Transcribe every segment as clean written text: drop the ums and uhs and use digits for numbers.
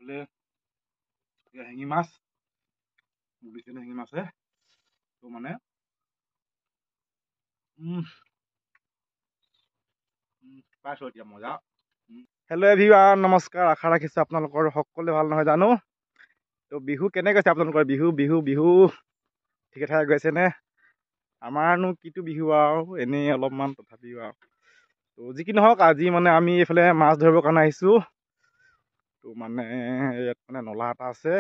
এইফালে শিঙি মাছ দিছে শিঙি মাছে তো মানে পাইছো এতিয়া মজা। হেল্ল' এভৰিৱান, নমস্কাৰ। আশা ৰাখিছোঁ আপোনালোকৰ সকলোৱে ভাল নহয় জানো। তো বিহু কেনে গৈছে আপোনালোকৰ? বিহু বিহু বিহু ঠিকে ঠাকে গৈছেনে? আমাৰনো কিটো বিহু আৰু, এনেই অলপমান তথাপিও আৰু। তো যি কি নহওক, আজি মানে আমি এইফালে মাছ ধৰিবৰ কাৰণে আহিছোঁ। তো মানে ইয়াত মানে নলা এটা আছে,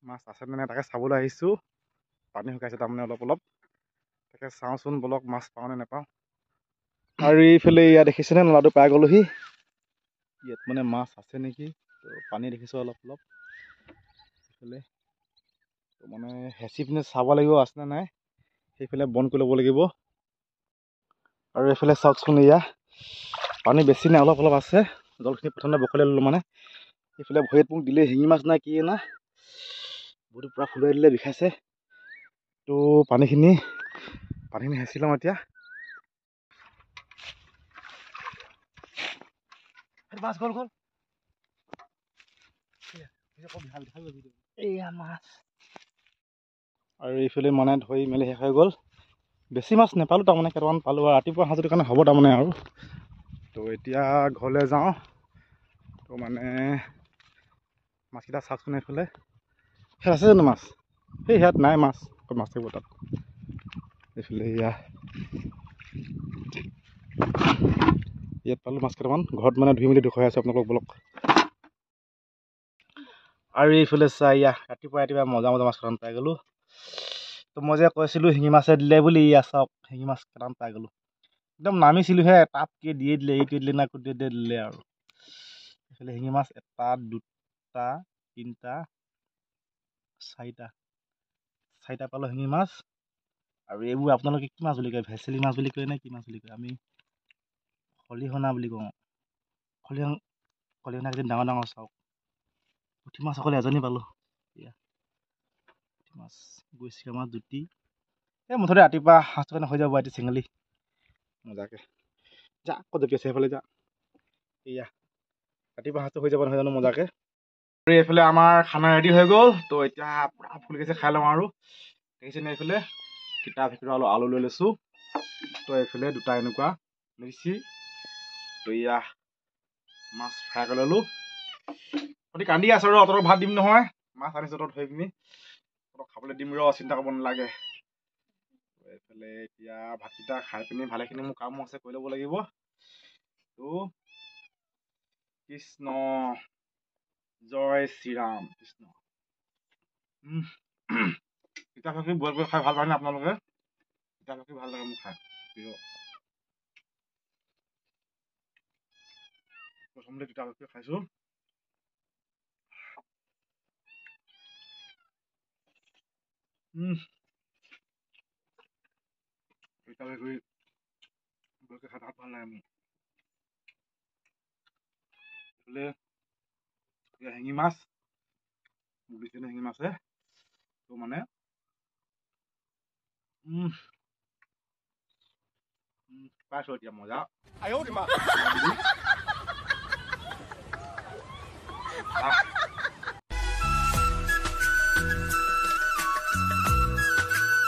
মাছ আছে নে তাকে চাবলৈ আহিছোঁ। পানী শুকাইছে তাৰমানে অলপ অলপ, তাকে চাওঁচোন বলক মাছ পাওঁ নে নাপাওঁ। আৰু এইফালে ইয়াত দেখিছেনে, নলাটো পাই গ'লোহি। ইয়াত মানে মাছ আছে নেকি, তো পানী দেখিছোঁ অলপ অলপ এইফালে। তো মানে হেঁচি পিনে চাব লাগিব আছেনে নাই, সেইফালে বন্ধ কৰি ল'ব লাগিব। আৰু এইফালে চাওকচোন, এয়া পানী বেছি নাই, অলপ অলপ আছে। জলখিনি প্ৰথমতে বখলিয়াই ল'লোঁ মানে। এইফালে ভৰিত মোক দিলে শিঙি মাছ নাই কি না, ভৰিটো পূৰা ফুলাই দিলে, বিষাইছে। তো পানীখিনি হেঁচি লওঁ এতিয়া। মাছ গ'ল গ'ল, এয়া মাছ। আৰু এইফালে মানে ধৰি মেলি শেষ হৈ গ'ল। বেছি মাছ নাপালোঁ তাৰমানে, কেইটামান পালোঁ আৰু ৰাতিপুৱা সাঁজটোৰ কাৰণে হ'ব তাৰমানে আৰু। তো এতিয়া ঘৰলৈ যাওঁ। তো মানে মাছকেইটা চাওকচোন, এইফালে আছে জানো মাছ? সেই ইয়াত নাই মাছ, ক'ত মাছ থাকিব তাত। এইফালে ইয়াত পালোঁ মাছ কেইটামান, ঘৰত মানে ধুই মেলি দেখুৱাই আছোঁ আপোনালোকক বলক। আৰু এইফালে চাই, ৰাতিপুৱা মজা মজা মাছ কেইটামান পাই গ'লোঁ। তো মই যে কৈছিলোঁ শিঙি মাছে দিলে বুলি, চাওক শিঙি মাছ কেইটামান পাই গ'লোঁ। একদম নামিছিলোঁহে, তাপকৈ দিয়ে দিলে, এইটোৱে দিলে না কোনটোৱে দিলে আৰু। এইফালে শিঙি মাছ এটা, দুটা, তিনিটা, চাৰিটা পালোঁ শিঙি মাছ। আৰু এইবোৰ আপোনালোকে কি মাছ বুলি কয়? ভেচেলি মাছ বুলি কয় নে কি মাছ বুলি কয়? আমি খলিহনা বুলি কওঁ। খলিহনা কেইটা ডাঙৰ ডাঙৰ, চাওক। পুঠি মাছ অকল এজনী পালোঁ। পুঠি মাছ গৈছে আমাৰ জুতি। মুঠতে ৰাতিপুৱা সাঁজটো কাৰণে হৈ যাব এতিয়া চেঙেলী মজাকৈ। যা ক'ত জঁপি আছে সেইফালে, যা। এয়া ৰাতিপুৱা সাঁজটো হৈ যাব নহয় জানো মজাকৈ। আৰু এইফালে আমাৰ খানা ৰেডি হৈ গ'ল। তো এতিয়া পূৰা ফুল গৈছে, খাই লওঁ আৰু। দেখিছেনে এইফালে কিতাপ ভিতৰত আলু লৈ লৈছোঁ। তো এইফালে দুটা এনেকুৱা মিৰ্চি, তো এয়া মাছ ফ্ৰাই কৰি ল'লোঁ। তহঁতি কান্দি আছ ৰ, তহঁতক ভাত দিম নহয়, মাছ আনিছোঁ তহঁত থৈ পিনি, তহঁতক খাবলৈ দিম ৰ, চিন্তা কৰিব নালাগে। এইফালে এতিয়া ভাতকেইটা খাই পিনি ভালেখিনি মোৰ কামো আছে, কৰি ল'ব লাগিব। তো কৃষ্ণ জয় শ্ৰীৰাম কৃষ্ণ। তিতা গাখীৰ বইল কৰি খাই ভাল পায়নে আপোনালোকে? তিতা গাখীৰ ভাল লাগে মোৰ খাই, প্ৰিয়। প্ৰথমতে তিতা গাখীৰ খাইছোঁ। তিতা গাখীৰ বইলকৈ খাই ভাল লাগে মোৰ। এইফালে শিঙি মাছ দিছে শিঙি মাছে, তো মানে পাইছো এতিয়া মজা।